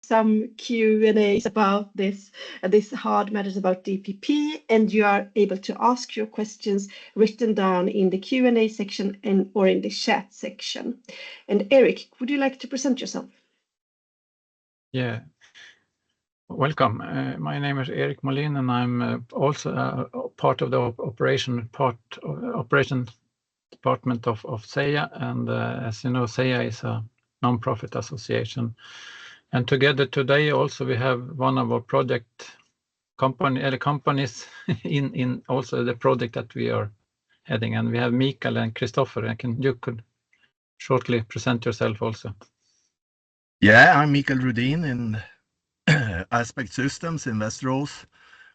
some Q&As about this hard matters about DPP, and you are able to ask your questions written down in the Q&A section or in the chat section. And Eric, would you like to present yourself? Yeah. Welcome. My name is Erik Molin, and I'm also part of the operation department of SEIIA. And as you know, SEIIA is a non-profit association. And together today also we have one of our project companies in also the project that we are heading. And we have Mikael and Christopher. You could shortly present yourself also. Yeah, I'm Mikael Rudin in Aspect Systems in Västerås.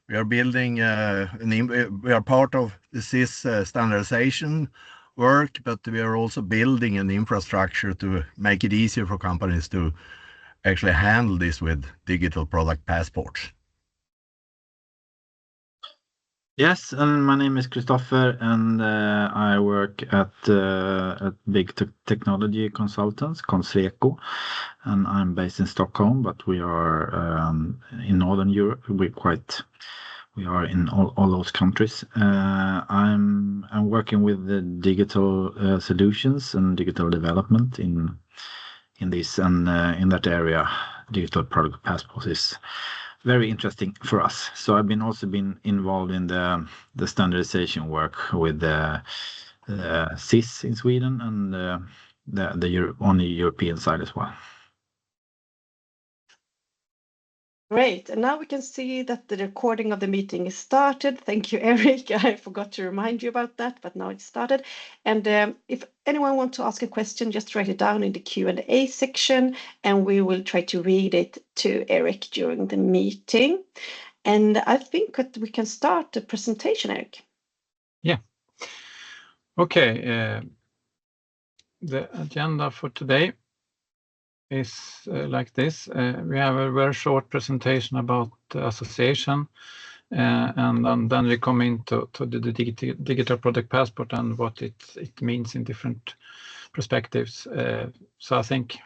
We are building, we are part of the SIS standardization work, but we are also building an infrastructure to make it easier for companies to actually handle this with digital product passports. Yes, and my name is Christopher, and I work at big technology consultants, Sweco, and I'm based in Stockholm, but we are in Northern Europe. We are in all those countries. I'm working with the digital solutions and digital development in this, and in that area, digital product passport is very interesting for us. So I've also been involved in the standardization work with the SIS in Sweden and on the European side as well. Great, and now we can see that the recording of the meeting is started. Thank you, Eric. I forgot to remind you about that, but now it's started. And if anyone wants to ask a question, just write it down in the Q&A section, and we will try to read it to Eric during the meeting. And I think that we can start the presentation, Eric. Yeah. Okay. The agenda for today is like this. We have a very short presentation about the association, and then we come into the digital product passport and what it means in different perspectives. So I think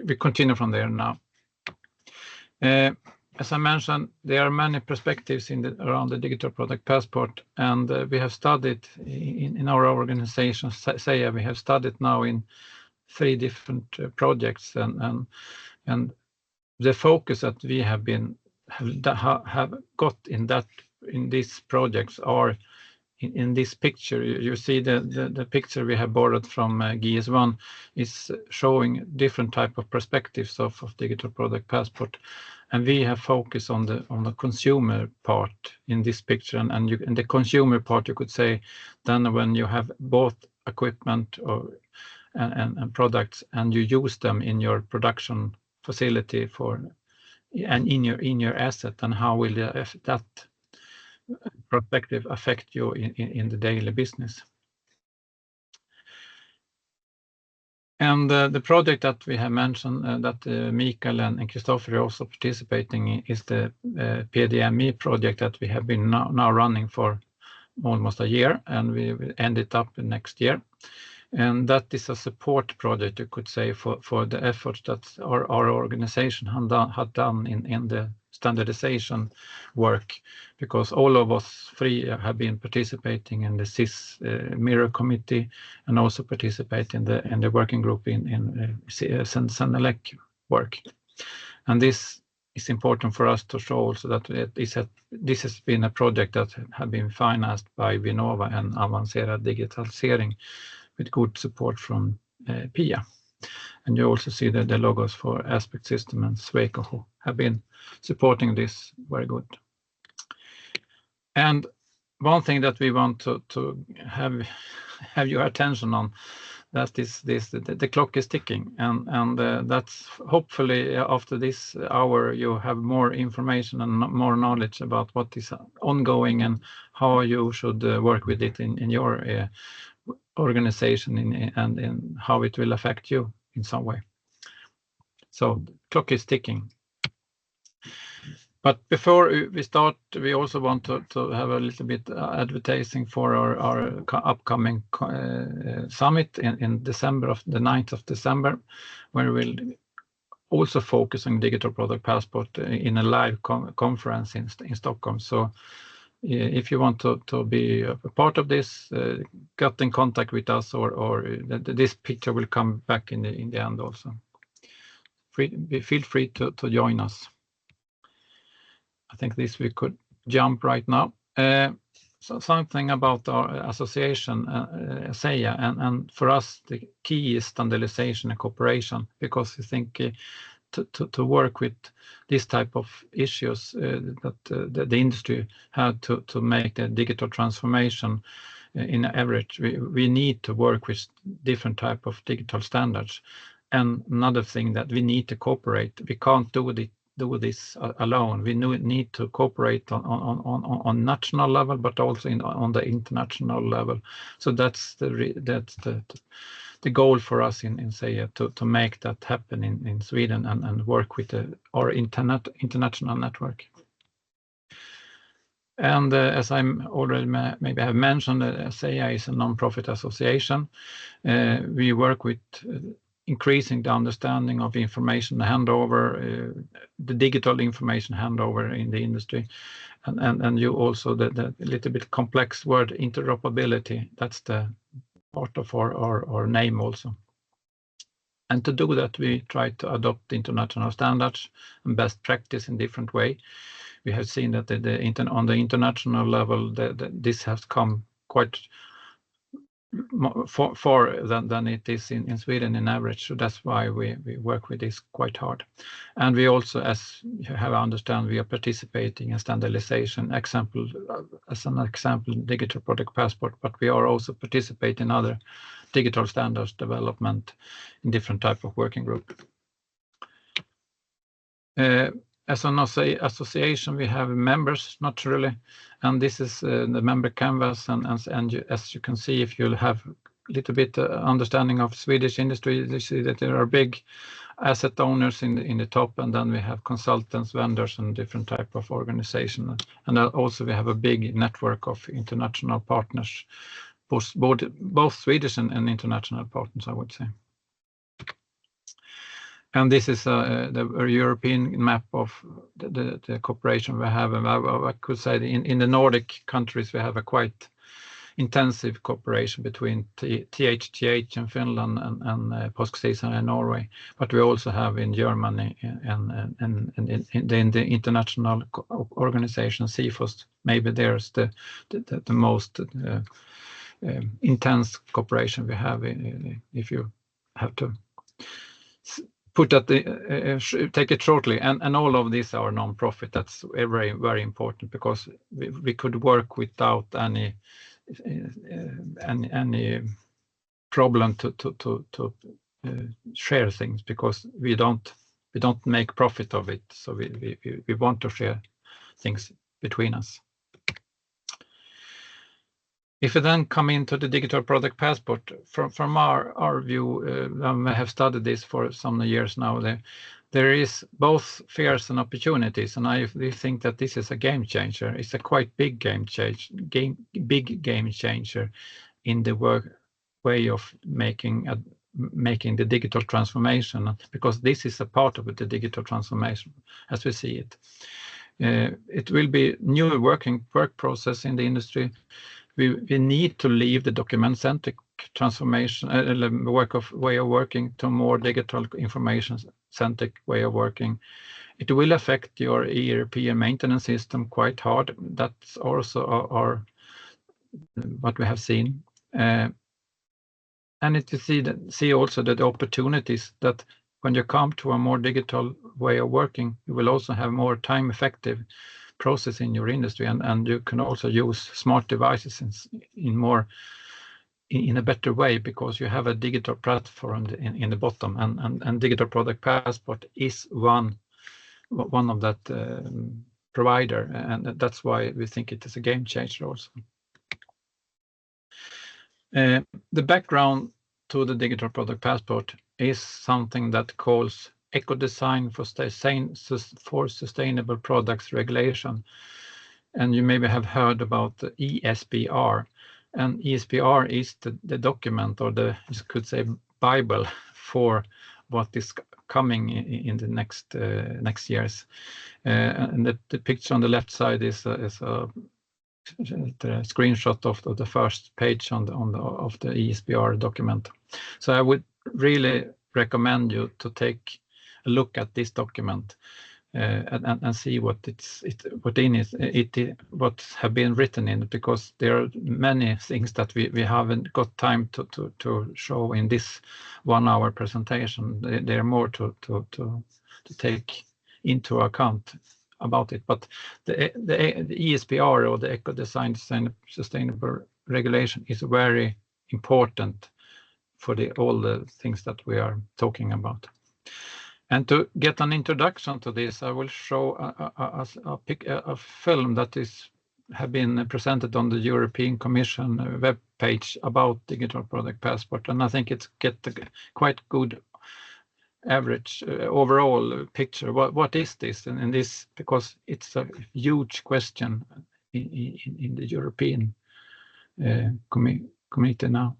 we continue from there now. As I mentioned, there are many perspectives around the digital product passport, and we have studied in our organization, SEIIA, we have studied now in 3 different projects, and the focus that we have got in these projects are in this picture. You see the picture we have borrowed from GS1 is showing different type of perspectives of digital product passport, and we have focused on the consumer part in this picture, and the consumer part, you could say, then when you have both equipment and products, and you use them in your production facility and in your asset, and how will that perspective affect you in the daily business. And the project that we have mentioned that Mikael and Christopher are also participating in is the PDME project that we have been now running for almost a year, and we will end it up next year. And that is a support project, you could say, for the efforts that our organization had done in the standardization work, because all of us 3 have been participating in the SIS mirror committee, and also participate in the working group in Senelec work. And this is important for us to show also that this has been a project that have been financed by Vinnova and Avancerad Digitalisering, with good support from PIA. And you also see the logos for Aspect System and Sweco, who have been supporting this very good. And one thing that we want to have your attention on, that is the clock is ticking, and that's hopefully after this hour you have more information and more knowledge about what is ongoing and how you should work with it in your organization and in how it will affect you in some way. So the clock is ticking. But before we start, we also want to have a little bit advertising for our upcoming summit in December, of the 9th of December, where we'll also focus on digital product passport in a live conference in Stockholm. So if you want to be a part of this, get in contact with us, or this picture will come back in the end also. Feel free to join us. I think this we could jump right now. So something about our association, SEIIA, and for us the key is standardization and cooperation, because I think to work with this type of issues that the industry had to make the digital transformation in average, we need to work with different type of digital standards. And another thing, that we need to cooperate. We can't do this alone. We need to cooperate on national level, but also on the international level. So that's the goal for us in SEIIA, to make that happen in Sweden and work with our international network. And as I'm already maybe have mentioned, SEIIA is a non-profit association. We work with increasing the understanding of information handover, the digital information handover in the industry, and you also the little bit complex word interoperability. That's the part of our name also. And to do that, we try to adopt international standards and best practice in different way. We have seen that on the international level, this has come quite far than it is in Sweden in average. So that's why we work with this quite hard. And we also, as you have understand, we are participating in standardization. As an example, digital product passport, but we are also participating in other digital standards development in different type of working group. As an association, we have members naturally, and this is the member canvas. And as you can see, if you have a little bit understanding of Swedish industry, you see that there are big asset owners in the top, and then we have consultants, vendors, and different type of organization. And also we have a big network of international partners, both Swedish and international partners, I would say. And this is the European map of the cooperation we have. And I could say in the Nordic countries, we have a quite intensive cooperation between THTH in Finland and PostSeason in Norway. But we also have in Germany and in the international organization CFOS. Maybe there's the most intense cooperation we have, if you have to put that, take it shortly, and all of these are non-profit. That's very, very important, because we could work without any problem to share things, because we don't make profit of it. So we want to share things between us. If we then come into the digital product passport, from our view, we have studied this for some years now. There is both fears and opportunities, and we think that this is a game changer. It's a quite big game changer in the way of making the digital transformation, because this is a part of the digital transformation as we see it. It will be new work process in the industry. We need to leave the document-centric transformation way of working to more digital information-centric way of working. It will affect your ERP and maintenance system quite hard. That's also what we have seen. And you see also that the opportunities, that when you come to a more digital way of working, you will also have more time-effective process in your industry, and you can also use smart devices in a better way, because you have a digital platform in the bottom, and digital product passport is one of that provider, and that's why we think it is a game changer also. The background to the digital product passport is something that calls eco-design for sustainable products regulation. And you maybe have heard about the ESBR. And ESBR is the document, or you could say Bible, for what is coming in the next years. And the picture on the left side is a screenshot of the first page of the ESBR document. So I would really recommend you to take a look at this document and see what have been written in it, because there are many things that we haven't got time to show in this 1 hour presentation. There are more to take into account about it, but the ESBR, or the Eco Design Sustainable Regulation, is very important for all the things that we are talking about. And to get an introduction to this, I will show a film that have been presented on the European Commission web page about Digital Product Passport, and I think it's get a quite good average overall picture. What is this? And this, because it's a huge question in the European community now.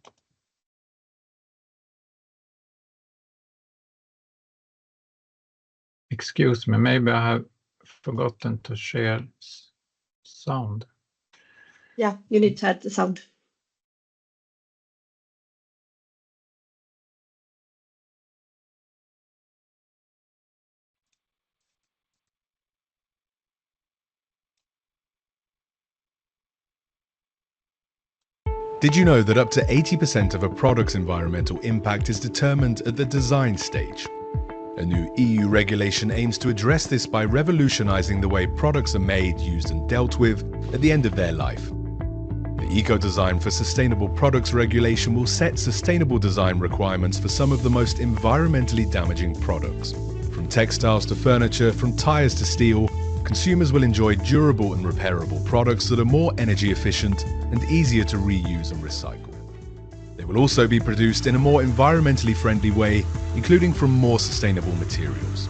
Excuse me, maybe I have forgotten to share sound. Yeah, you need to add the sound. Did you know that up to 80% of a product's environmental impact is determined at the design stage? A new EU regulation aims to address this by revolutionizing the way products are made, used and dealt with at the end of their life. The Eco Design for Sustainable Products regulation will set sustainable design requirements for some of the most environmentally damaging products. From textiles to furniture, from tires to steel, consumers will enjoy durable and repairable products that are more energy efficient and easier to reuse and recycle. They will also be produced in a more environmentally friendly way, including from more sustainable materials.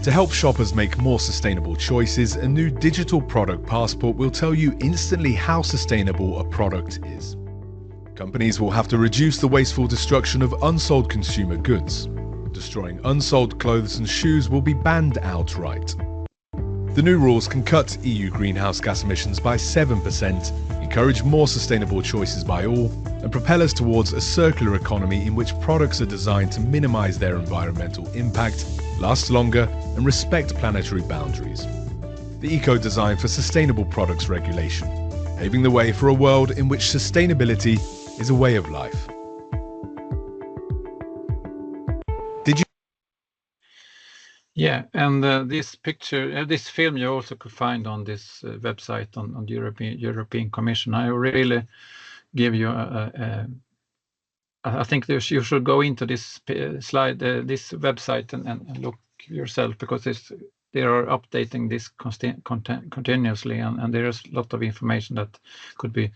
To help shoppers make more sustainable choices, a new digital product passport will tell you instantly how sustainable a product is. Companies will have to reduce the wasteful destruction of unsold consumer goods. Destroying unsold clothes and shoes will be banned outright. The new rules can cut EU greenhouse gas emissions by 7%, encourage more sustainable choices by all, and propel us towards a circular economy in which products are designed to minimize their environmental impact, last longer, and respect planetary boundaries. The Eco Design for Sustainable Products regulation, paving the way for a world in which sustainability is a way of life. Yeah, and this picture, this film, you also could find on this website on the European Commission. I really give you I think you should go into this slide, this website, and look yourself, because they are updating this continuously, and there is a lot of information that could be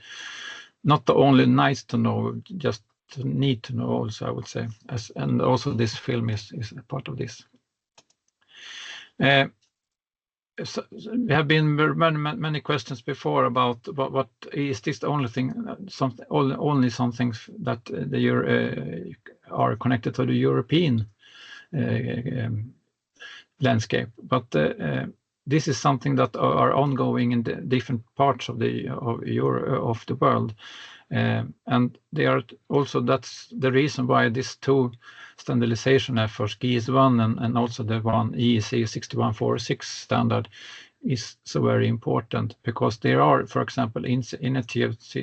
not only nice to know, just need to know also, I would say. And also this film is a part of this. So there have been many questions before about what is this the only thing, only some things that are connected to the European landscape, but this is something that are ongoing in the different parts of the world, and they are also, that's the reason why these two standardization efforts, GS1 and also the one EEC 6146 standard, is so very important, because there are, for example, initiatives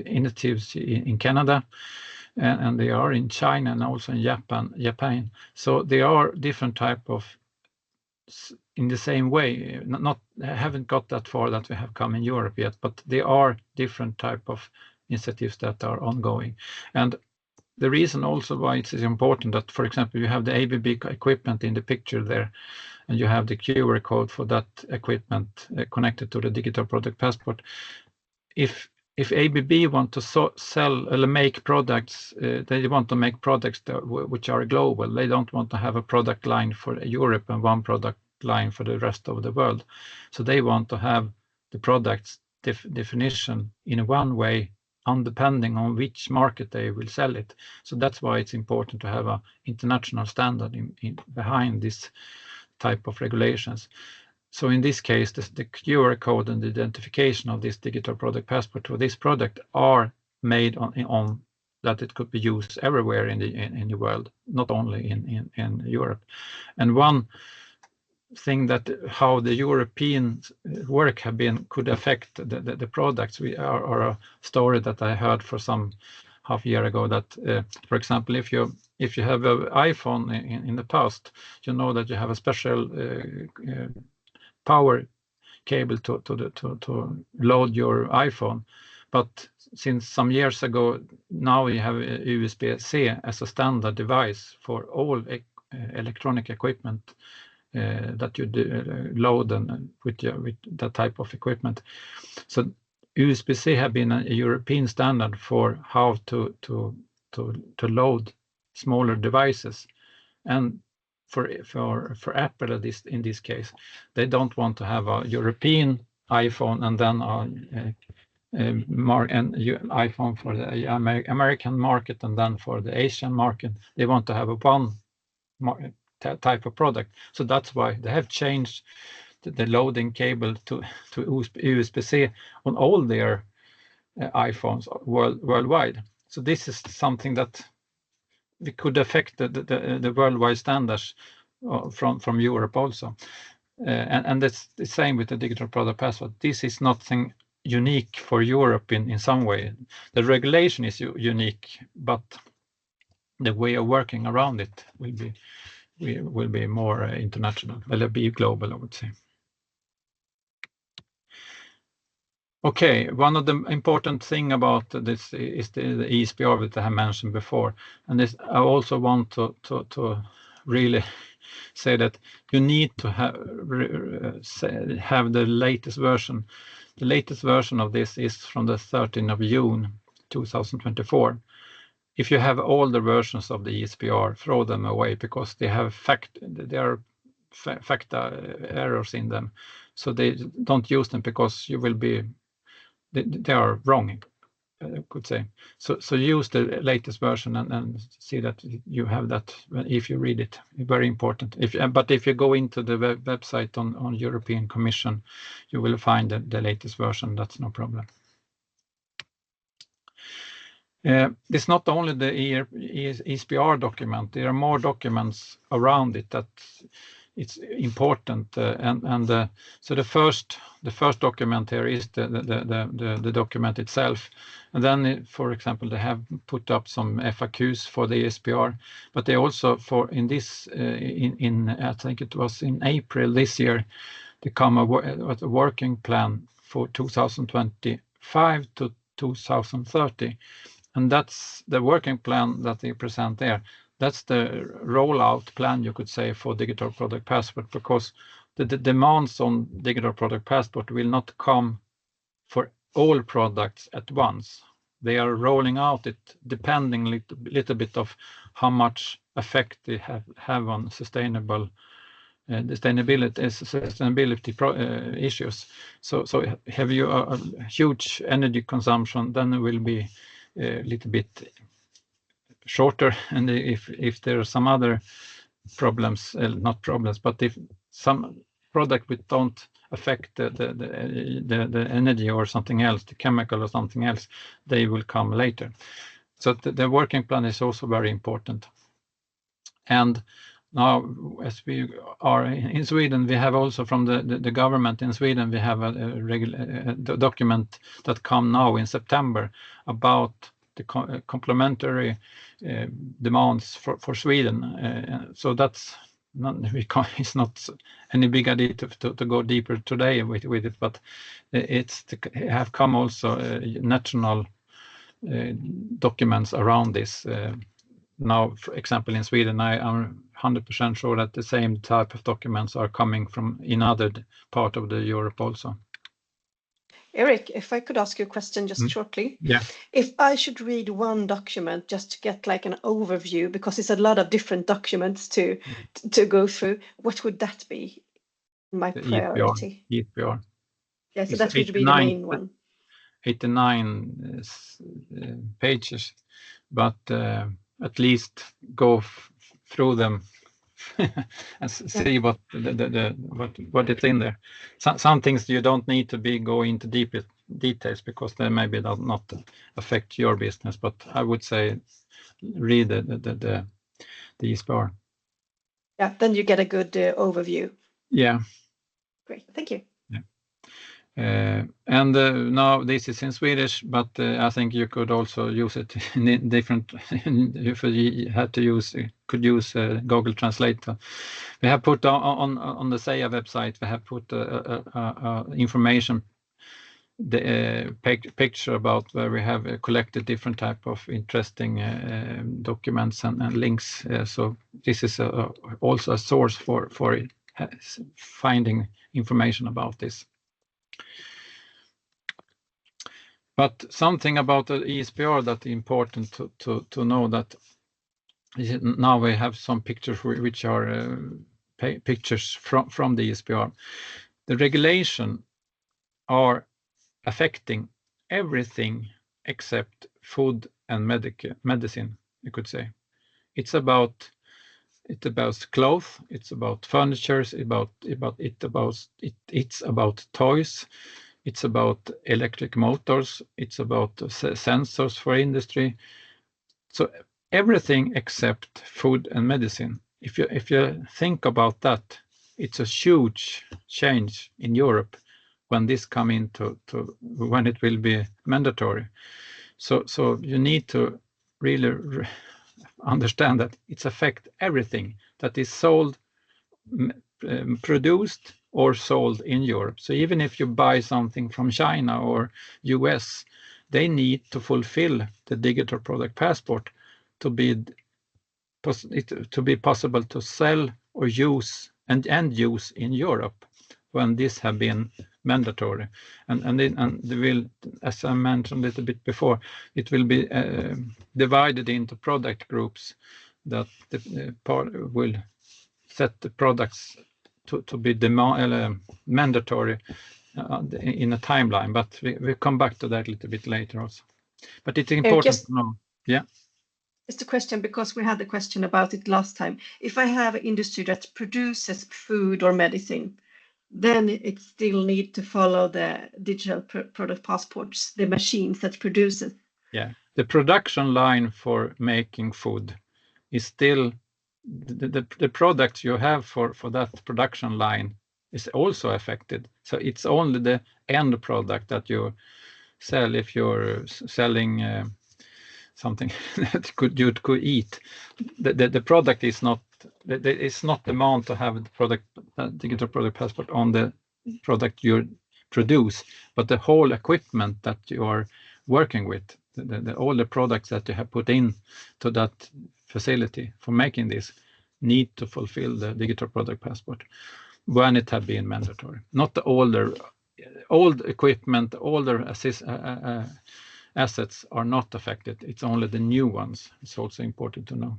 in Canada, and they are in China and also in Japan. So there are different type of, in the same way, haven't got that far that we have come in Europe yet, but there are different type of initiatives that are ongoing. And the reason also why it is important that, for example, you have the ABB equipment in the picture there, and you have the QR code for that equipment connected to the Digital Product Passport. If ABB want to sell or make products, they want to make products which are global. They don't want to have a product line for Europe and one product line for the rest of the world. So they want to have the products definition in one way depending on which market they will sell it. So that's why it's important to have an international standard behind this type of regulations. So in this case, the QR code and the identification of this digital product passport for this product are made on that it could be used everywhere in the world, not only in Europe. And one thing that how the European work could affect the products are a story that I heard for some half year ago, that for example, if you have an iPhone in the past, you know that you have a special power cable to load your iPhone. But since some years ago, now we have USB-C as a standard device for all electronic equipment that you load and with that type of equipment. So USB-C have been a European standard for how to load smaller devices, and for Apple in this case, they don't want to have a European iPhone and then iPhone for the American market and then for the Asian market. They want to have a one type of product. So that's why they have changed the loading cable to USB-C on all their iPhones worldwide. So this is something that we could affect the worldwide standards from Europe also. And that's the same with the digital product passport. This is nothing unique for Europe in some way. The regulation is unique, but the way of working around it will be more international. Will be global, I would say. Okay, one of the important thing about this is the ESPR that I have mentioned before, and this I also want to really say that you need to have the latest version. The latest version of this is from the 13th of June 2024. If you have all the versions of the ESPR, throw them away, because they are facta errors in them. So they don't use them, because you will be they are wrong, I could say. So use the latest version and see that you have that if you read it. Very important. But if you go into the website on European Commission, you will find the latest version. That's no problem. It's not only the ESPR document. There are more documents around it that it's important, so the first document here is the document itself, and then for example they have put up some FAQs for the ESPR, but they also in I think it was in April this year, they come a working plan for 2025 to 2030, and that's the working plan that they present there. That's the rollout plan, you could say, for digital product passport, because the demands on digital product passport will not come for all products at once. They are rolling out it depending little bit of how much effect they have on sustainability issues. So have you a huge energy consumption, then it will be a little bit shorter, and if there are some other problems, not problems, but if some product which don't affect the energy or something else, the chemical or something else, they will come later. So the working plan is also very important. And now, as we are in Sweden, we have also from the government in Sweden, we have a document that come now in September about the complementary demands for Sweden. So that's it's not any big idea to go deeper today with it, but have come also national documents around this. Now, for example, in Sweden, I'm 100% sure that the same type of documents are coming from in other part of the Europe also. Eric, if I could ask you a question just shortly. Yeah. If I should read one document just to get like an overview, because it's a lot of different documents to go through, what would that be? My priority. ESPR. Yeah, so that would be the main one. 89 pages, but at least go through them and see what what it's in there. Some things you don't need to go into deep details because they maybe not affect your business, but I would say read the ESPR. Yeah, then you get a good overview. Yeah. Great, thank you. And now this is in Swedish, but I think you could also use it in different. If you had to could use Google Translator. We have put on the SEIIA website. We have put information, the picture about where we have collected different type of interesting documents and links. So this is also a source for finding information about this. But something about the ESPR that is important to know, that now we have some pictures which are pictures from the ESPR. The regulation are affecting everything except food and medicine, you could say. It's about clothes, it's about furniture, it's about toys. It's about electric motors. It's about sensors for industry. So everything except food and medicine. If you think about that, it's a huge change in Europe when this come into when it will be mandatory. So you need to really understand that it's affect everything that is sold, produced or sold in Europe. So even if you buy something from China or US, they need to fulfill the digital product passport to be possible to sell or use and use in Europe when this have been mandatory. And will, as I mentioned a little bit before, it will be divided into product groups that the part will set the products to be mandatory in a timeline, but we'll come back to that a little bit later also. But it's important to know. Yeah. Just a question, because we had the question about it last time. If I have an industry that produces food or medicine, then it still need to follow the digital product passports, the machines that produce it. Yeah, the production line for making food is still the product you have for that production line is also affected. So it's only the end product that you sell. If you're selling something that you could eat, the product is not. It's not demand to have the product, digital product passport on the product you produce, but the whole equipment that you are working with, all the products that you have put in to that facility for making this need to fulfill the digital product passport when it have been mandatory. Not the old equipment, older assets are not affected. It's only the new ones. It's also important to know.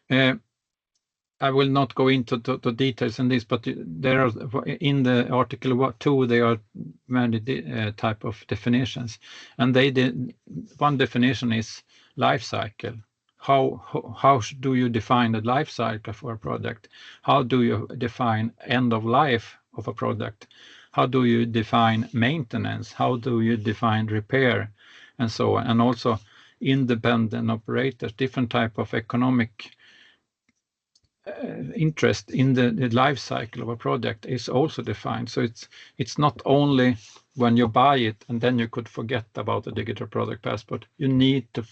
I will not go into the details in this, but there are in the article 2 there are many type of definitions, and one definition is life cycle. How do you define the life cycle for a product? How do you define end of life of a product? How do you define maintenance? How do you define repair, and so on? And also independent operators, different type of economic interest in the life cycle of a product is also defined. So it's not only when you buy it and then you could forget about the digital product passport. You need to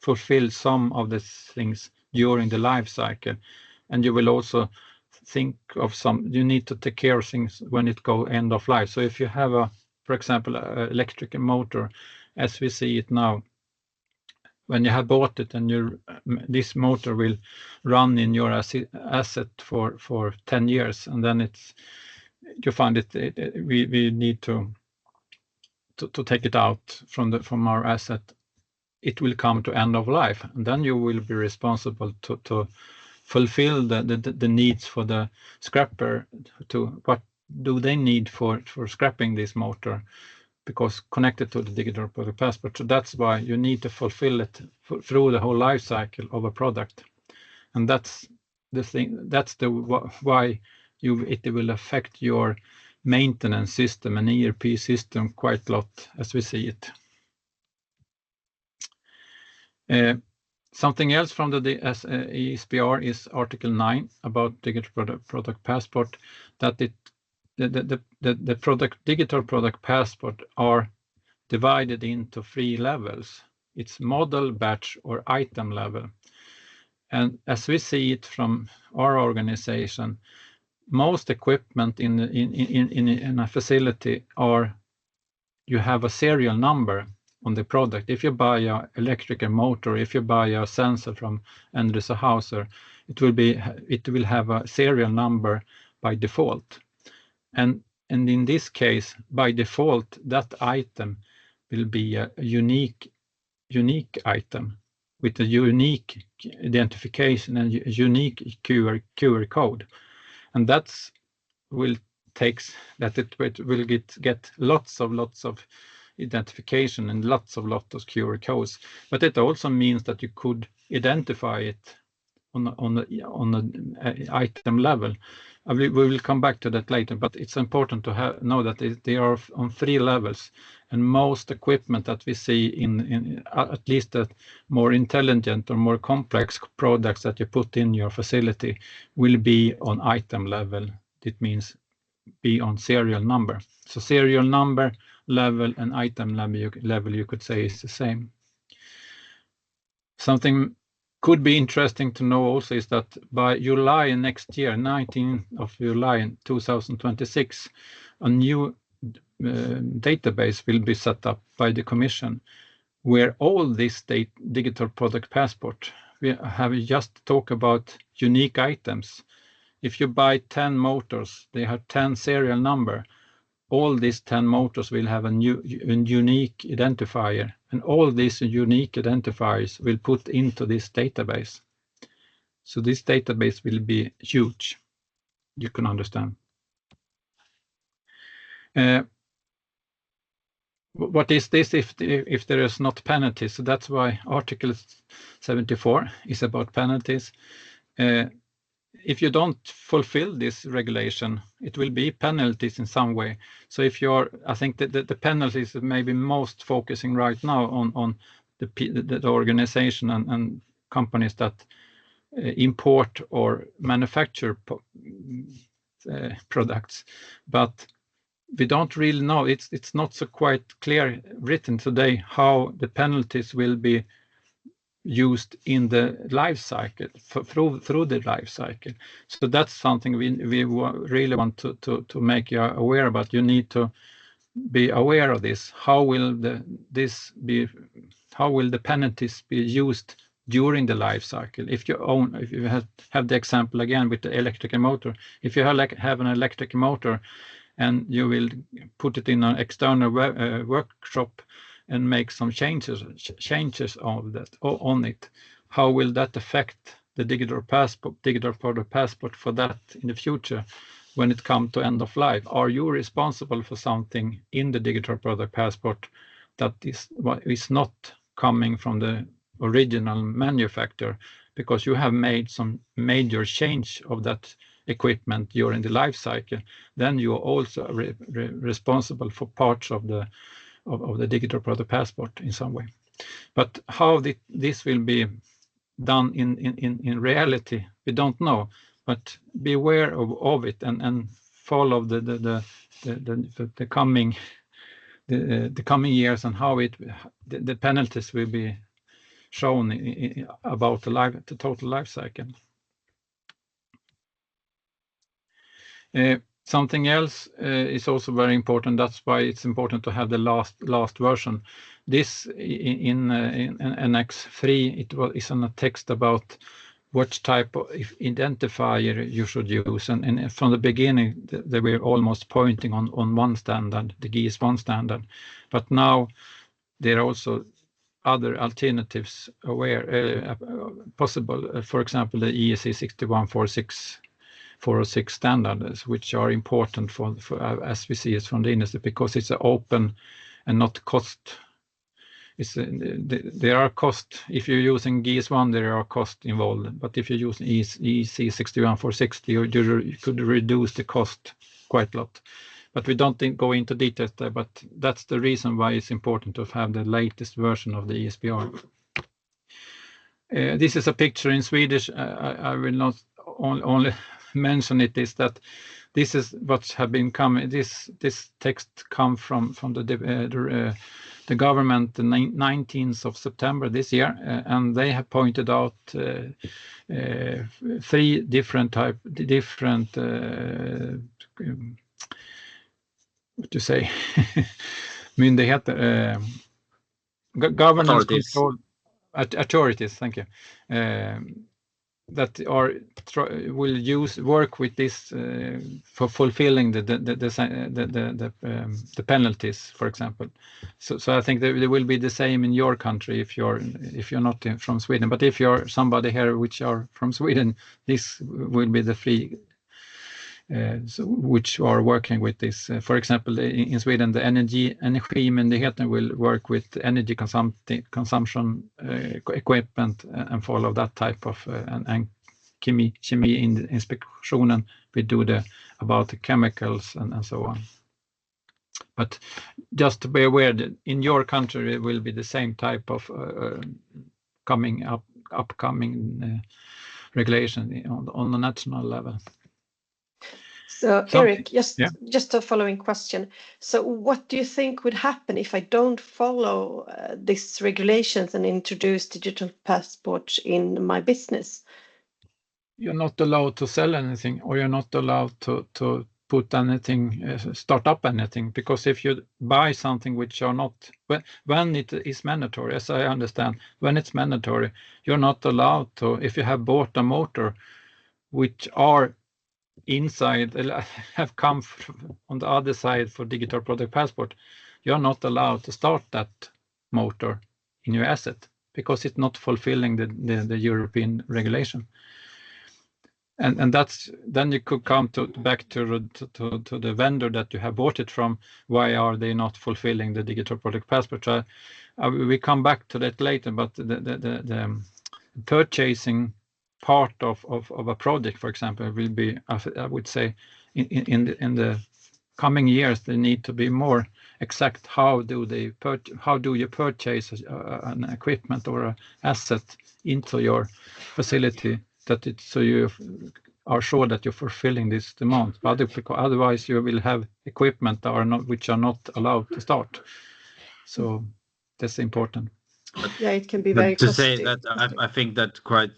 fulfill some of the things during the life cycle, and you will also think of you need to take care of things when it go end of life. So if you have for example, an electric motor, as we see it now, when you have bought it and this motor will run in your asset for 10 years, and then you find we need to take it out from our asset, it will come to end of life, and then you will be responsible to fulfill the needs for the scrapper, to do they need for scrapping this motor, because connected to the digital product passport. So that's why you need to fulfill it through the whole life cycle of a product, and that's the thing. That's why it will affect your maintenance system and ERP system quite a lot as we see it. Something else from the ESPR is Article 9 about digital product passport, that the digital product passport are divided into 3 levels. It's model, batch, or item level. And as we see it from our organization, most equipment in a facility you have a serial number on the product. If you buy an electrical motor, if you buy a sensor from Endresa Hauser, it will have a serial number by default. And in this case, by default, that item will be a unique item with a unique identification and a unique QR code. And it will get lots of identification and lots of QR codes. But it also means that you could identify it on the item level. We will come back to that later, but it's important to know that they are on 3 levels, and most equipment that we see in at least the more intelligent or more complex products that you put in your facility will be on item level. It means be on serial number. So serial number level and item level you could say is the same. Something could be interesting to know also is that by July next year, 19th of July 2026, a new database will be set up by the Commission, where all this digital product passport, we have just talked about unique items. If you buy 10 motors, they have 10 serial number. All these 10 motors will have a unique identifier, and all these unique identifiers will put into this database. So this database will be huge, you can understand. What is this if there is not penalties? So that's why Article 74 is about penalties. If you don't fulfill this regulation, it will be penalties in some way. So I think that the penalties may be most focusing right now on the organization and companies that import or manufacture products, but we don't really know. It's not so quite clear written today how the penalties will be used in the life cycle, through the life cycle. So that's something we really want to make you aware about. You need to be aware of this. How will the penalties be used during the life cycle? If you have the example again with the electrical motor, if you have an electric motor and you will put it in an external workshop and make some changes on it, how will that affect the digital product passport for that in the future when it comes to end of life? Are you responsible for something in the digital product passport that is not coming from the original manufacturer because you have made some major change of that equipment during the life cycle? Then you are also responsible for parts of the digital product passport in some way. But how this will be done in reality, we don't know. But be aware of it and follow the coming years and how the penalties will be shown about the total life cycle. Something else is also very important. That's why it's important to have the last version. This in Annex 3, is on a text about what type of identifier you should use. And from the beginning, they were almost pointing on one standard, the GS1 standard. But now there are also other alternatives possible. For example, the ESE 6146 406 standards, which are important for as we see it from the industry, because it's open and not cost. There are cost. If you're using GS1, there are costs involved. But if you're using EC 61460, you could reduce the cost quite a lot. But we don't go into details there. But that's the reason why it's important to have the latest version of the ESPR. This is a picture in Swedish. I will not only mention it, is that this is what have been coming. This text come from the government the 19th of September this year, and they have pointed out 3 different what to say myndigheter, governance control authorities, thank you, that will work with this for fulfilling the penalties, for example. So I think there will be the same in your country if you're not from Sweden. But if you're somebody here which are from Sweden, this will be the free which are working with this. For example, in Sweden, the Energimyndigheten will work with energy consumption equipment and follow that type of and Kemiinspektionen will do about the chemicals and so on. But just to be aware that in your country it will be the same type of upcoming regulation on the national level. So Eric, just a following question. So what do you think would happen if I don't follow these regulations and introduce digital passports in my business? You're not allowed to sell anything, or you're not allowed to put anything, start up anything, because if you buy something which are not, when it is mandatory, as I understand, when it's mandatory, you're not allowed to, if you have bought a motor which are inside, have come on the other side for digital product passport, you're not allowed to start that motor in your asset because it's not fulfilling the European regulation. And that's then you could come back to the vendor that you have bought it from. Why are they not fulfilling the digital product passport? We come back to that later, but the purchasing part of a project, for example, will be, I would say, in the coming years, they need to be more exact. How do you purchase an equipment or an asset into your facility, so you are sure that you're fulfilling this demand? Otherwise, you will have equipment which are not allowed to start. So that's important. Yeah, it can be very to costly. say that I think that quite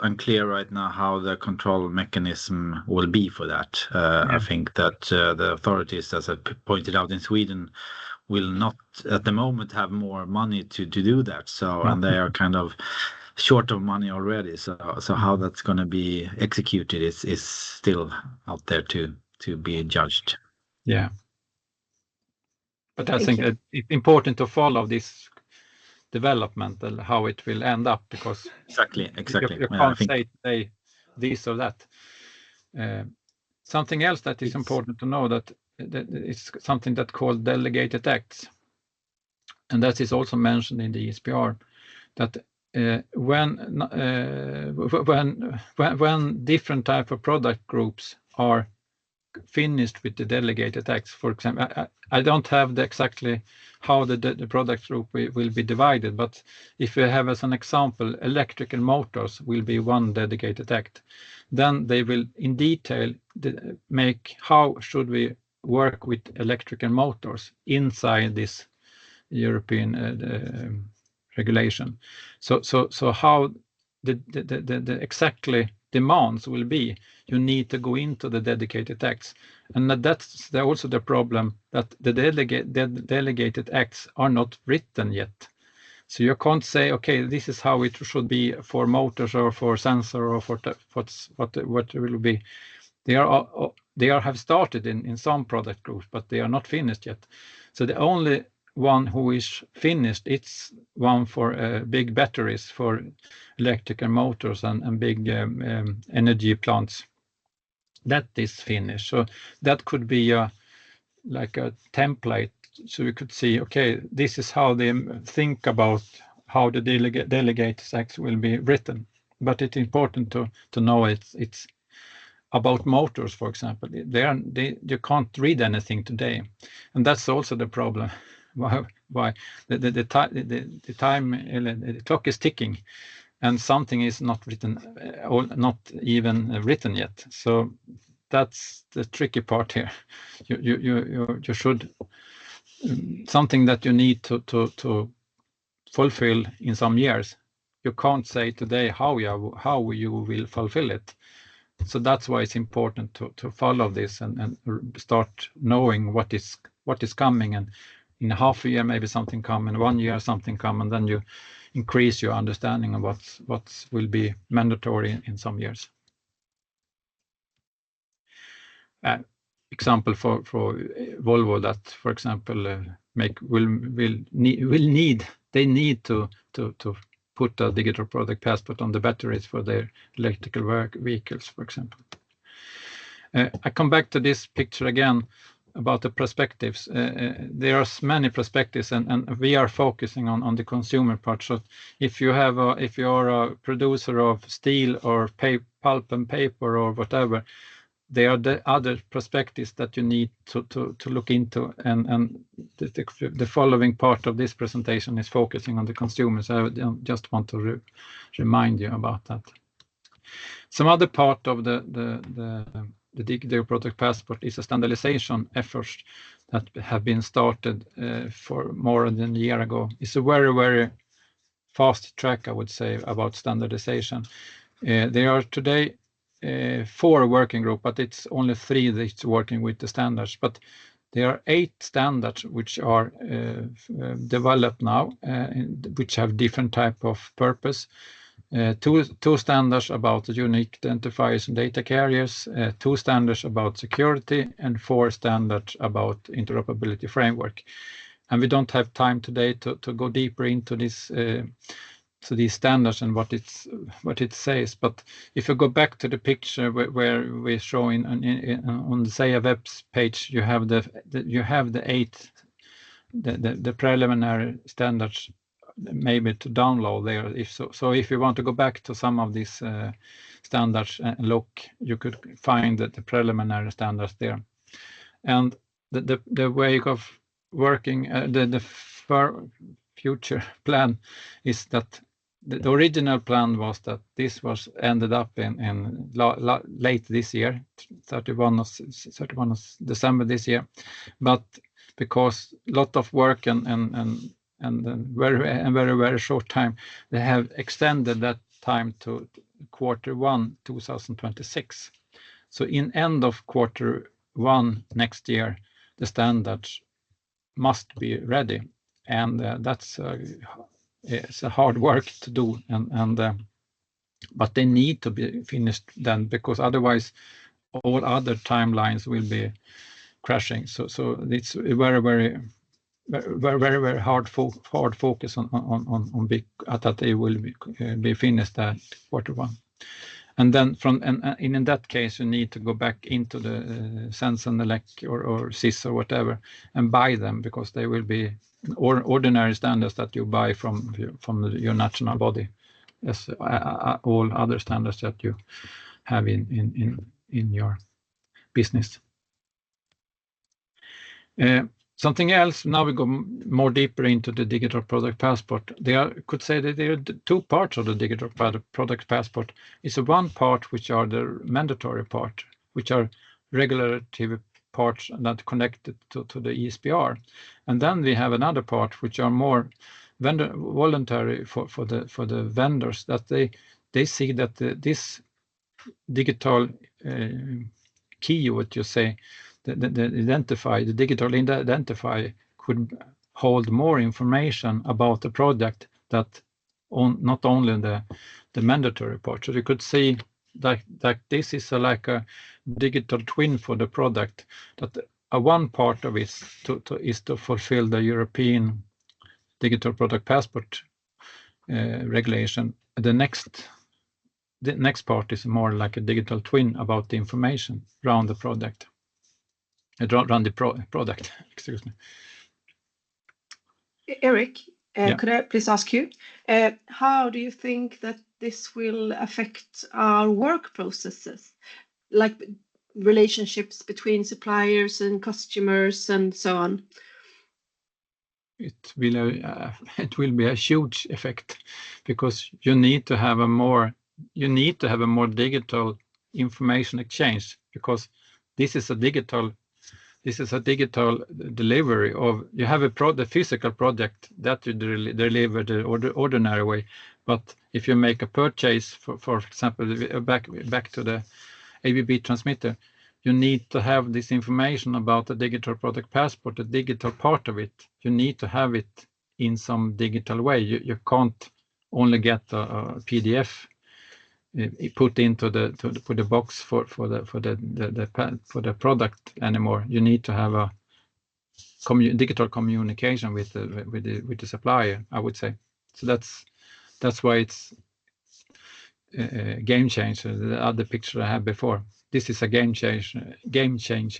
unclear right now how the control mechanism will be for that. I think that the authorities, as I pointed out in Sweden, will not at the moment have more money to do that. So and they are kind of short of money already. So how that's going to be executed is still out there to be judged. Yeah. But I think that it's important to follow this development and how it will end up, because exactly you can't say today this or that. Something else that is important to know, that it's something that called delegated acts, and that is also mentioned in the ESPR, that when different type of product groups are finished with the delegated acts, for example, I don't have exactly how the product group will be divided, but if we have as an example, electrical motors will be one dedicated act, then they will in detail make how should we work with electrical motors inside this European regulation. So how the exactly demands will be, you need to go into the dedicated acts, and that's also the problem, that the delegated acts are not written yet. So you can't say, okay, this is how it should be for motors or for sensor or for what it will be. They have started in some product groups, but they are not finished yet. So the only one who is finished, it's one for big batteries for electrical motors and big energy plants. that is finished. So that could be like a template, so we could see, okay, this is how they think about how the delegates acts will be written. But it's important to know it's about motors, for example. You can't read anything today, and that's also the problem. Why the time the clock is ticking, and something is not written, or not even written yet. So that's the tricky part here. You should something that you need to fulfill in some years. You can't say today how you will fulfill it. So that's why it's important to follow this and start knowing what is coming, and in a half a year maybe something come, in 1 year something come, and then you increase your understanding of what will be mandatory in some years. Example for Volvo, that for example they need to put a digital product passport on the batteries for their electrical vehicles, for example. I come back to this picture again about the perspectives. There are many perspectives, and we are focusing on the consumer part. So if you are a producer of steel or pulp and paper or whatever, there are the other perspectives that you need to look into, and the following part of this presentation is focusing on the consumers. I just want to remind you about that. Some other part of the digital product passport is a standardization efforts that have been started for more than a year ago. It's a very, very fast track, I would say, about standardization. There are today 4 working groups, but it's only 3 that's working with the standards. But there are 8 standards which are developed now, which have different type of purpose. 2 standards about the unique identifiers and data carriers, 2 standards about security, and 4 standards about interoperability framework. And we don't have time today to go deeper into this to these standards and what it says. But if you go back to the picture where we're showing on the SEIIA web page, you have the 8 the preliminary standards maybe to download there. So if you want to go back to some of these standards and look, you could find the preliminary standards there. And the way of working, the future plan is that the original plan was that this was ended up in late this year, 31 of December this year, but because a lot of work and very short time, they have extended that time to Q1 2026. So in end of Q1 next year, the standards must be ready, and that's it's a hard work to do, but they need to be finished then, because otherwise all other timelines will be crashing. So it's very hard focus on that they will be finished at Q1. And then in that case, you need to go back into the Sense and Elect or SEIIA or whatever and buy them, because they will be ordinary standards that you buy from your national body, as all other standards that you have in your business. Something else, now we go more deeper into the digital product passport. Could say that there are 2 parts of the digital product passport. It's one part which are the mandatory part, which are regulative parts that connected to the ESPR, and then we have another part which are more voluntary for the vendors, that they see that this digital key, what you say, the digital identifier could hold more information about the product that not only the mandatory part. So you could see that this is like a digital twin for the product, that one part of it is to fulfill the European digital product passport regulation. The the next part is more like a digital twin about the information around the product. Around the product, excuse me. Eric, Yeah. could I please ask you, how do you think that this will affect our work processes, like relationships between suppliers and customers and so on? It will be a huge effect, because you need to have a more digital information exchange, because this is a digital delivery of, you have the physical product that you deliver the ordinary way, but if you make a purchase, for example, back to the ABB transmitter, you need to have this information about the digital product passport, the digital part of it. You need to have it in some digital way. You can't only get a PDF put into the box for the product anymore. You need to have a digital communication with the supplier, I would say. So that's why it's a game changer. The other picture I had before. This is a game changer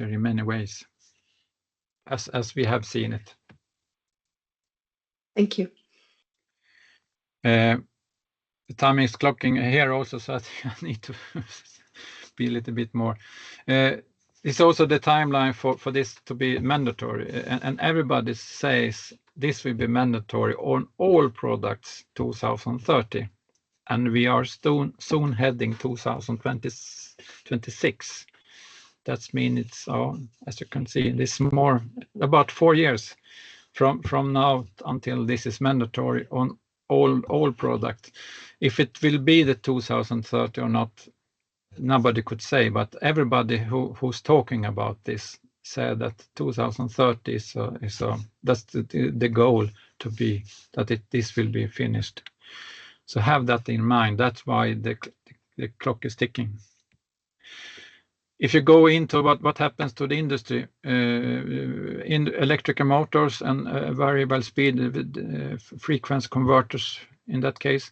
in many ways, as we have seen it. Thank you. The timing is clocking here also, so I think I need to be a little bit more. It's also the timeline for this to be mandatory, and everybody says this will be mandatory on all products 2030, and we are soon heading 2026. That means it's, as you can see, this more about 4 years from now until this is mandatory on all products. If it will be the 2030 or not, nobody could say, but everybody who's talking about this said that 2030 that's the goal, to be that this will be finished. So have that in mind. That's why the clock is ticking. If you go into what happens to the industry, in electrical motors and variable speed frequency converters, in that case,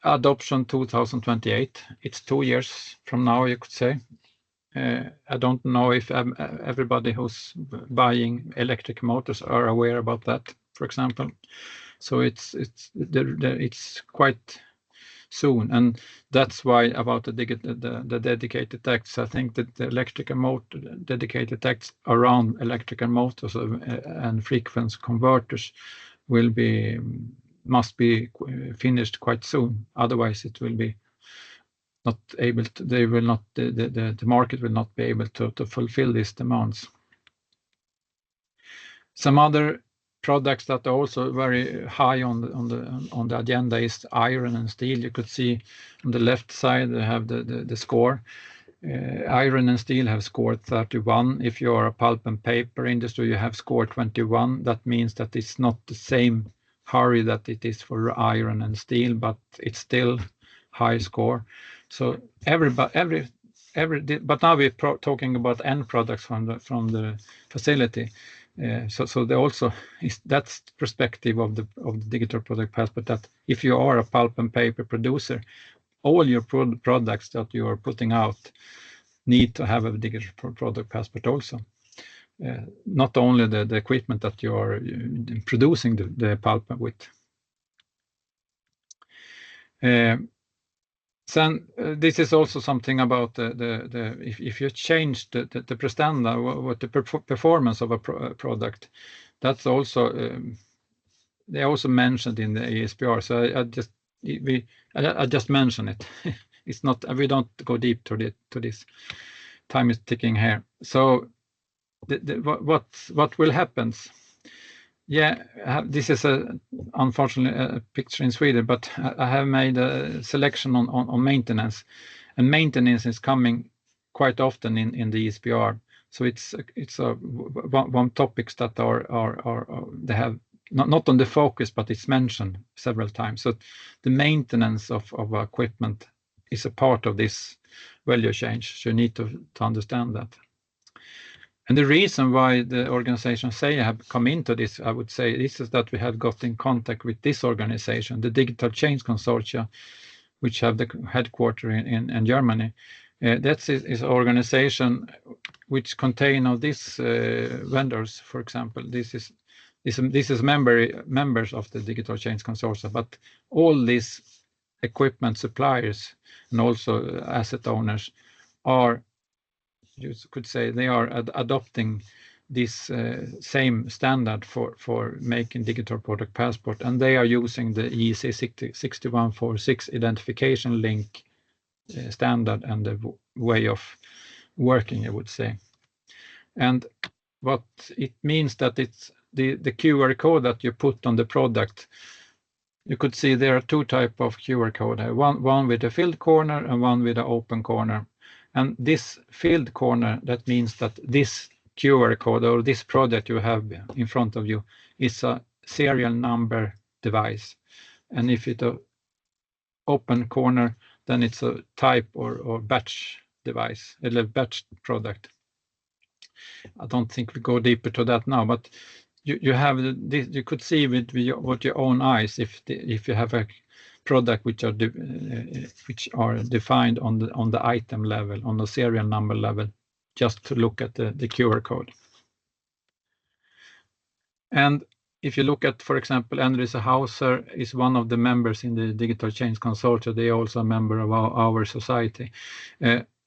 adoption 2028. It's 2 years from now, you could say. I don't know if everybody who's buying electric motors are aware about that, for example. So it's quite soon, and that's why about the dedicated tax. I think that the electrical motor dedicated tax around electrical motors and frequency converters must be finished quite soon. Otherwise, it will be not able to. The market will not be able to fulfill these demands. Some other products that are also very high on the agenda is iron and steel. You could see on the left side they have the score. Iron and steel have scored 31. If you are a pulp and paper industry, you have scored 21. That means that it's not the same hurry that it is for iron and steel, but it's still high score. So but now we're talking about end products from the facility. So they also that's perspective of the digital product passport, that if you are a pulp and paper producer, all your products that you are putting out need to have a digital product passport also. Not only the equipment that you are producing the pulp with. This is also something about if you change the prestanda, what the performance of a product, that's also they also mentioned in the ASPR. So I just mention it. It's not, we don't go deep to this. Time is ticking here. So what will happen? Yeah, this is unfortunately a picture in Sweden, but I have made a selection on maintenance, and maintenance is coming quite often in the ESPR. So it's one topics that are they have not on the focus, but it's mentioned several times. So the maintenance of equipment is a part of this value change. So you need to understand that. And the reason why the organization SEIIA have come into this, I would say, this is that we have got in contact with this organization, the Digital Change Consortia, which have the headquarters in Germany. That is an organization which contain of these vendors. For example, this is members of the Digital Change Consortium, but all these equipment suppliers and also asset owners are, you could say, they are adopting this same standard for making digital product passport, and they are using the EEC 6146 identification link standard and the way of working, I would say. And what it means that it's the QR code that you put on the product. You could see there are two types of QR code, one with a filled corner and one with an open corner. And this filled corner, that means that this QR code or this product you have in front of you is a serial number device. And if it's an open corner, then it's a type or batch device, a batch product. I don't think we go deeper to that now, but you have this, you could see with your own eyes if you have a product which are defined on the item level, on the serial number level, just to look at the QR code. And if you look at, for example, Andres Hauser is one of the members in the Digital Change Consortium. They are also a member of our society.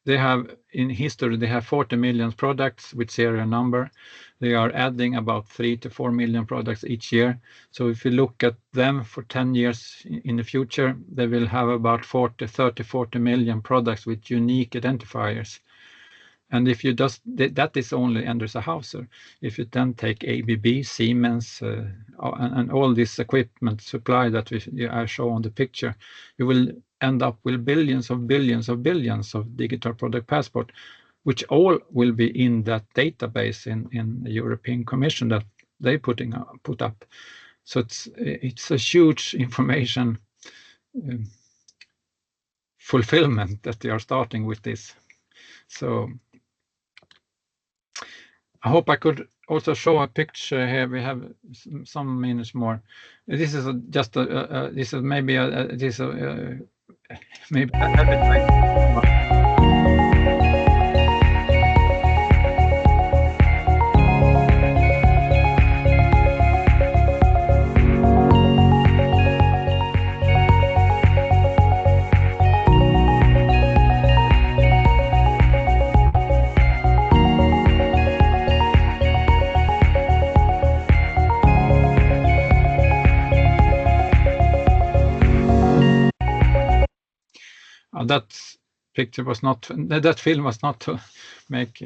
They have, in history, they have 40 million products with serial number. They are adding about 3 to 4 million products each year. So if you look at them for 10 years in the future, they will have about 40 million products with unique identifiers. And if you just, that is only Andres Hauser. If you then take ABB, Siemens, and all this equipment supply that I show on the picture, you will end up with billions of digital product passport, which all will be in that database in the European Commission that they put up. So it's a huge information fulfillment that they are starting with this. So I hope I could also show a picture here. We have some minutes more. This is just this is maybe maybe that picture was not, that film was not to make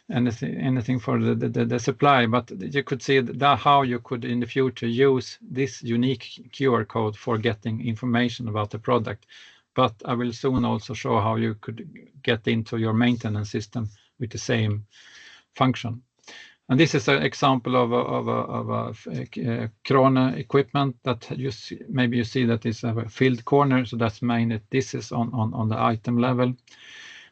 anything for the supply, but you could see how you could in the future use this unique QR code for getting information about the product. But I will soon also show how you could get into your maintenance system with the same function. And this is an example of a Krone equipment that maybe you see that is a filled corner, so that's mainly this is on the item level.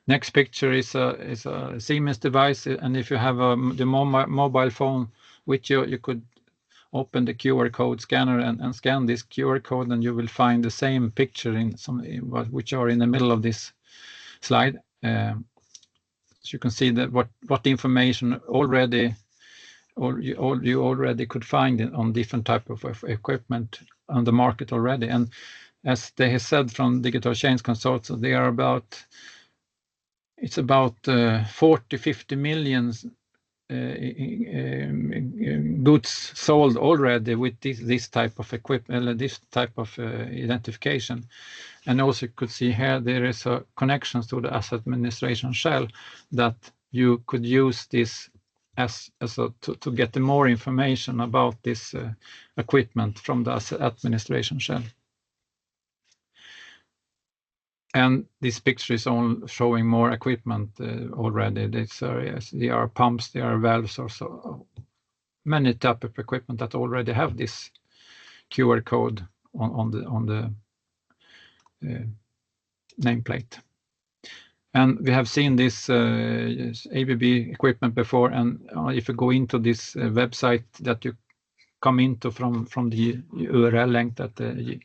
Next picture is a Siemens device, and if you have the mobile phone with you could open the QR code scanner and scan this QR code, and you will find the same picture which are in the middle of this slide. So you can see that what information you already could find on different type of equipment on the market already. And as they have said from Digital Change Consortium, they are it's about 40-50 million goods sold already with this type of equipment, this type of identification. And also you could see here there is a connection to the asset administration shell that you could use this to get more information about this equipment from the asset administration shell. And this picture is showing more equipment already. There are pumps, there are valves, or so many type of equipment that already have this QR code on the nameplate. And we have seen this ABB equipment before, and if you go into this website that you come into from the URL link that the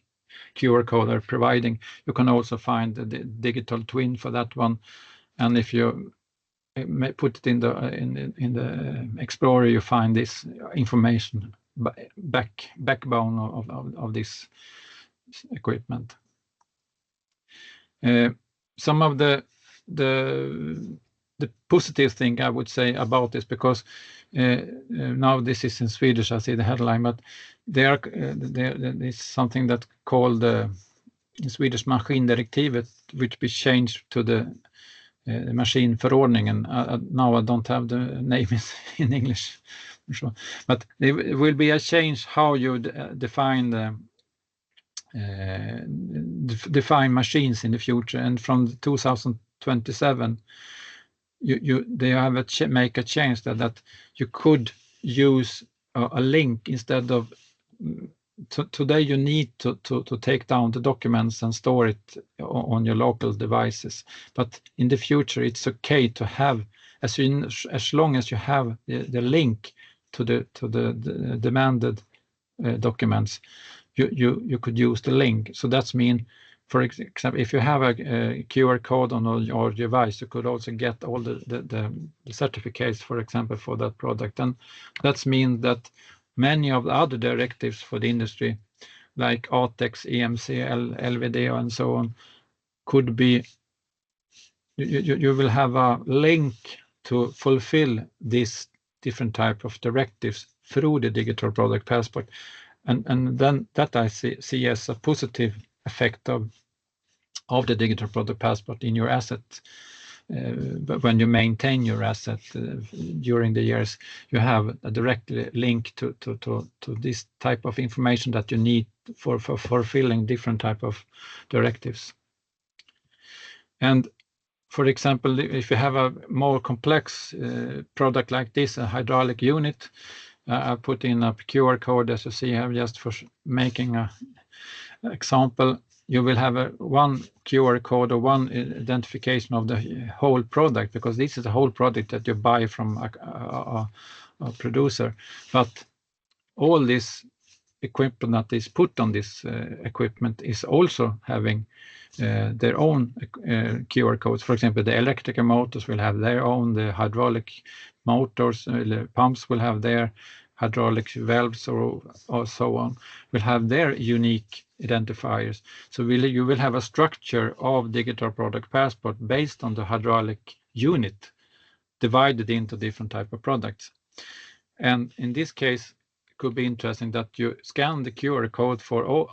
QR code they're providing. You can also find the digital twin for that one, and if you put it in the Explorer, you find this information backbone of this equipment. Some of the positive thing I would say about this, because now this is in Swedish, I see the headline, but there is something that called in Swedish maskindirektivet, which be changed to the maskinförordningen. Now I don't have the name in English, for sure. But there will be a change how you define machines in the future, and from 2027 they have make a change that you could use a link instead of today you need to take down the documents and store it on your local devices, but in the future it's okay to have, as long as you have the link to the demanded documents, you could use the link. So that's mean, for example, if you have a QR code on your device, you could also get all the certificates, for example, for that product. And that's mean that many of the other directives for the industry, like ATEX, EMC, LVD, and so on, could be, you will have a link to fulfill this different type of directives through the digital product passport. And then that I see as a positive effect of the digital product passport in your asset. But when you maintain your asset during the years, you have a direct link to this type of information that you need for fulfilling different type of directives. And for example, if you have a more complex product like this, a hydraulic unit, I put in a QR code, as you see here, just for making an example. You will have one QR code or one identification of the whole product, because this is the whole product that you buy from a producer. But all this equipment that is put on this equipment is also having their own QR codes. For example, the electrical motors will have their own, the hydraulic motors, the pumps will have their hydraulic valves or so on, will have their unique identifiers. So you will have a structure of digital product passport based on the hydraulic unit divided into different type of products. And in this case, it could be interesting that you scan the QR code for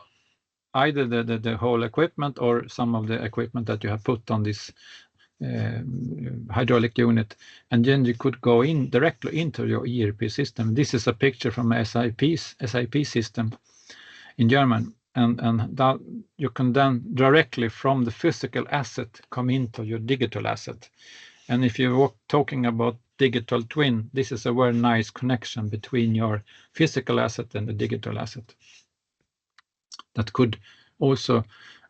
either the whole equipment or some of the equipment that you have put on this hydraulic unit, and then you could go in directly into your ERP system. This is a picture from SAP system in German, and that you can then directly from the physical asset come into your digital asset. And if you're talking about digital twin, this is a very nice connection between your physical asset and the digital asset. That could also,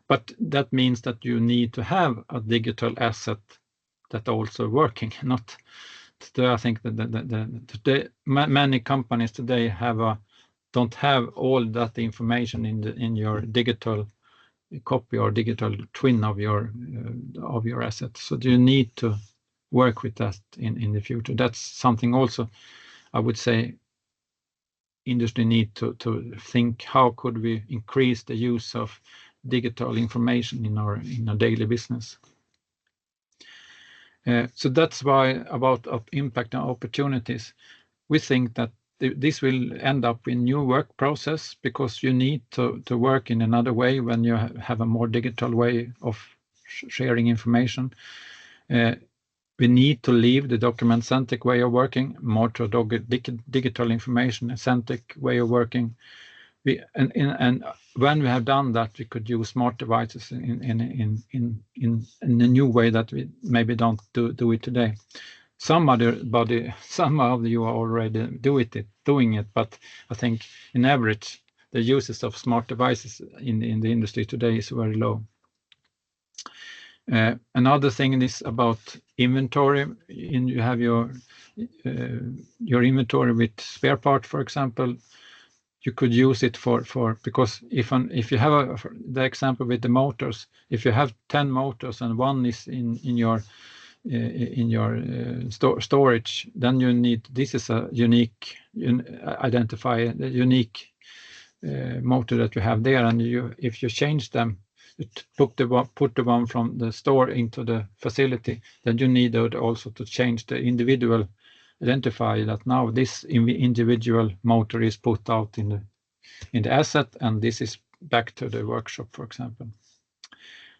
but that means that you need to have a digital asset that also working. Not today, I think that today many companies today don't have all that information in your digital copy or digital twin of your assets. So you need to work with that in the future. That's something also I would say industry need to think, how could we increase the use of digital information in our daily business. So that's why about impact and opportunities, we think that this will end up in new work process, because you need to work in another way when you have a more digital way of sharing information. We need to leave the document-centric way of working, more to a digital information-centric way of working. And when we have done that, we could use smart devices in a new way that we maybe don't do it today. Some of you are already doing it, but I think in average the uses of smart devices in the industry today is very low. Another thing is about inventory. You have your inventory with spare part, for example. you could use it for because if you have the example with the motors, if you have 10 motors and one is in your storage, then you need, this is a unique identify the unique motor that you have there, and if you change them, put the one from the store into the facility, then you need also to change the individual identifier that now this individual motor is put out in the asset, and this is back to the workshop, for example.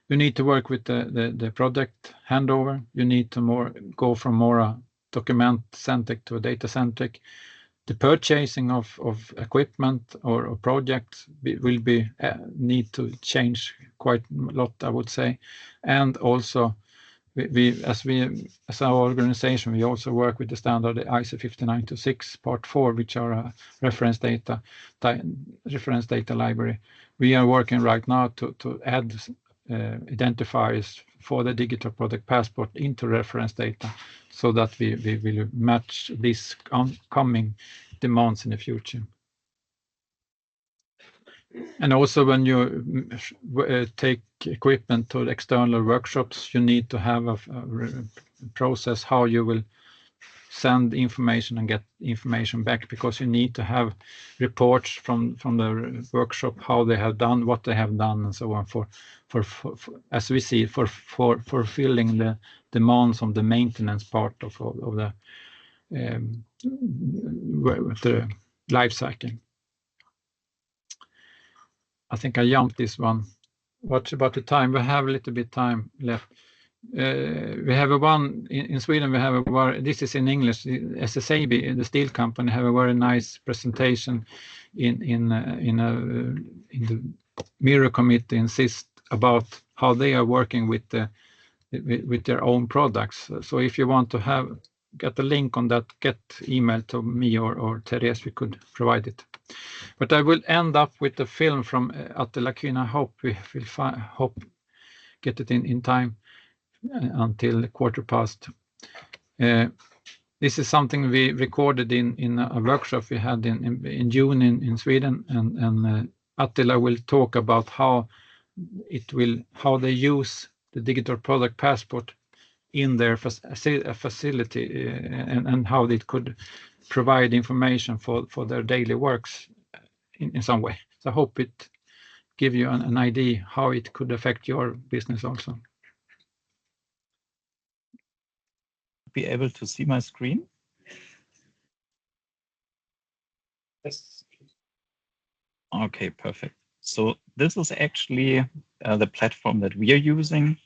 You need to work with the product handover. You need to go from more document-centric to data-centric. The purchasing of equipment or projects will need to change quite a lot, I would say. And also, as our organization, we also work with the standard ISO 59226 Part 4, which are a reference data library. We are working right now to add identifiers for the digital product passport into reference data, so that we will match these coming demands in the future. And also, when you take equipment to external workshops, you need to have a process how you will send information and get information back, because you need to have reports from the workshop, how they have done, what they have done, and so on, for as we see, for fulfilling the demands on the maintenance part of the life cycle. I think I jumped this one. What about the time? We have a little bit time left. We have one in Sweden. We have this is in English. SEIIA, the steel company, have a very nice presentation in the Mirror Committee, insist about how they are working with their own products. So if you want to get a link on that, get email to me or Therese, we could provide it. But I will end up with a film from Attila Queen. I hope we will get it in time until 1:15. This is something we recorded in a workshop we had in June in Sweden, and Attila will talk about how they use the digital product passport in their facility, and how it could provide information for their daily works in some way. So I hope it give you an idea how it could affect your business also. Be able to see my screen? Yes. Okay, perfect. So this is actually the platform that we are using.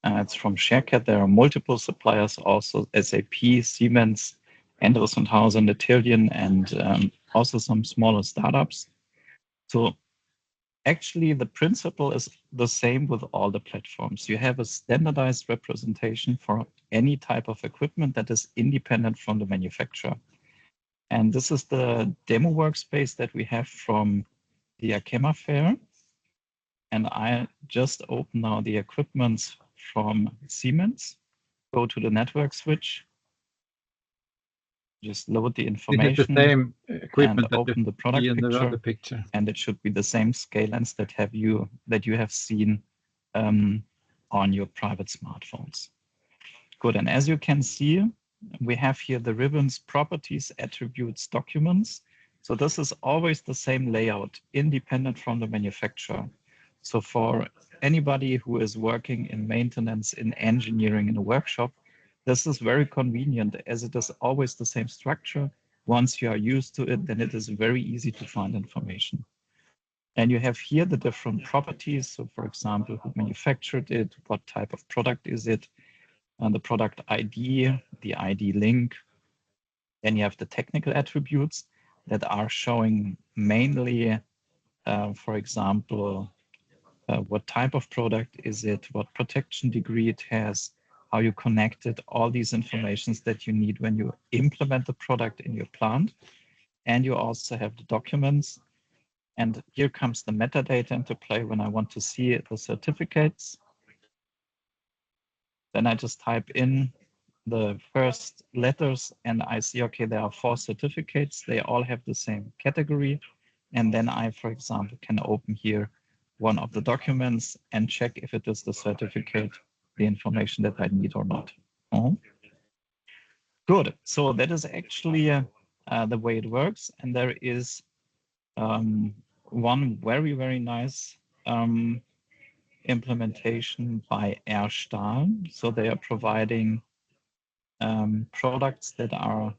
It's from ShareCat. There are multiple suppliers, also SAP, Siemens, Endress&Hausen, Natillion, and also some smaller startups. So actually, the principle is the same with all the platforms. You have a standardized representation for any type of equipment that is independent from the manufacturer. And this is the demo workspace that we have from the ACHEMA fair. And I just open now the equipment from Siemens, go to the network switch, just load the information, the same equipment and open the product picture, and it should be the same scale lens that you have seen on your private smartphones. Good, and as you can see, we have here the ribbons, properties, attributes, documents. So this is always the same layout, independent from the manufacturer. So for anybody who is working in maintenance, in engineering, in a workshop, this is very convenient, as it is always the same structure. Once you are used to it, then it is very easy to find information. And you have here the different properties. So for example, who manufactured it, what type of product is it, and the product ID, the ID link. Then you have the technical attributes that are showing mainly, for example, what type of product is it, what protection degree it has, how you connect it, all these informations that you need when you implement the product in your plant. And you also have the documents. And here comes the metadata into play when I want to see the certificates. Then I just type in the first letters and I see, okay, there are 4 certificates. They all have the same category. And then I, for example, can open here one of the documents and check if it is the certificate, the information that I need or not. Good. So that is actually the way it works. And there is one very, very nice implementation by Air Stahl. So they are providing products that are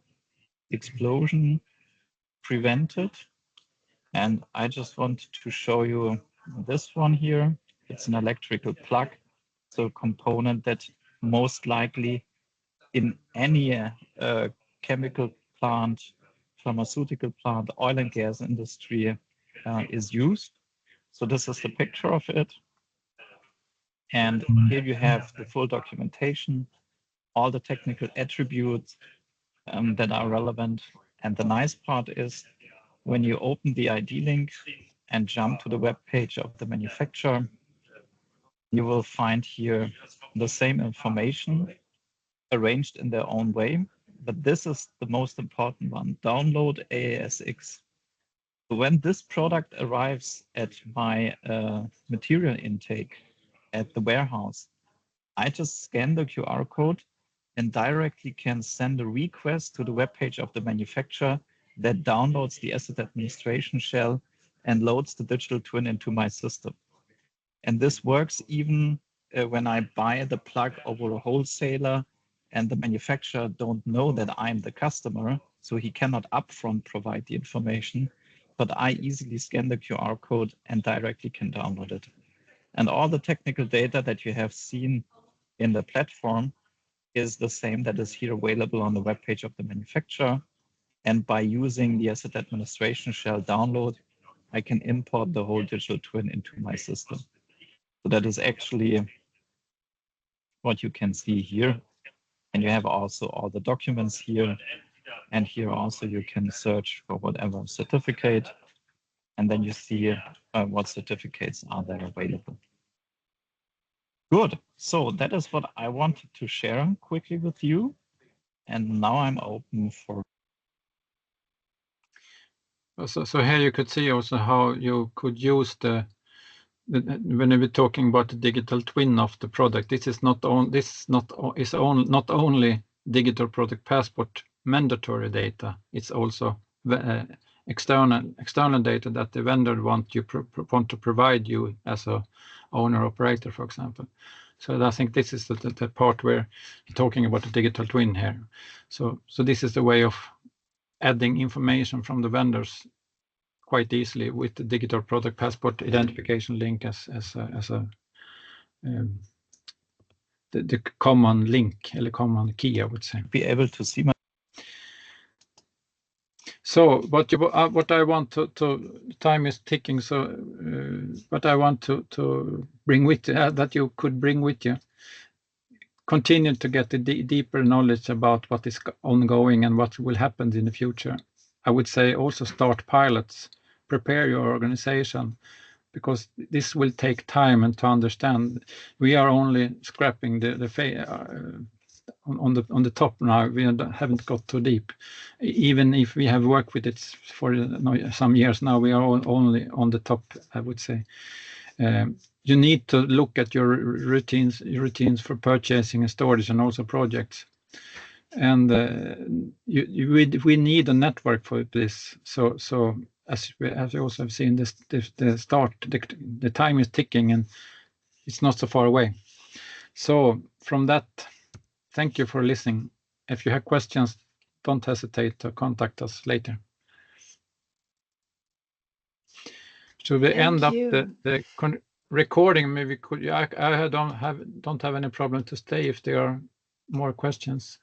explosion prevented. And I just want to show you this one here. It's an electrical plug, so a component that most likely in any chemical plant, pharmaceutical plant, oil and gas industry is used. So this is the picture of it. And here you have the full documentation, all the technical attributes that are relevant. And the nice part is when you open the ID link and jump to the web page of the manufacturer, you will find here the same information arranged in their own way. But this is the most important one, download AASX. So when this product arrives at my material intake at the warehouse, I just scan the QR code and directly can send a request to the webpage of the manufacturer that downloads the asset administration shell and loads the digital twin into my system. And this works even when I buy the plug over a wholesaler and the manufacturer don't know that I'm the customer, so he cannot upfront provide the information, but I easily scan the QR code and directly can download it. And all the technical data that you have seen in the platform is the same that is here available on the webpage of the manufacturer. And by using the asset administration shell download, I can import the whole digital twin into my system. So that is actually what you can see here. And you have also all the documents here. And here also you can search for whatever certificate. And then you see what certificates are there available. Good. So that is what I wanted to share quickly with you. And now I'm open for. So here you could see also how you could use when we're talking about the digital twin of the product. This is not only digital product passport mandatory data. It's also external data that the vendor want to provide you as a owner operator, for example. So I think this is the part where you're talking about the digital twin here. So this is the way of adding information from the vendors quite easily with the digital product passport identification link as the common link or common key, I would say. Be able to see my. So what I want to time is ticking. So what I want to bring with that you could bring with you. Continue to get the deeper knowledge about what is ongoing and what will happen in the future. I would say also start pilots, prepare your organization, because this will take time and to understand. We are only scrapping on the top now. We haven't got too deep. Even if we have worked with it for some years now, we are only on the top, I would say. You need to look at your routines for purchasing and storage and also projects. And we need a network for this. So as you also have seen, the time is ticking and it's not so far away. So from that, thank you for listening. If you have questions, don't hesitate to contact us later. Should we end up the recording? Maybe I don't have any problem to stay if there are more questions.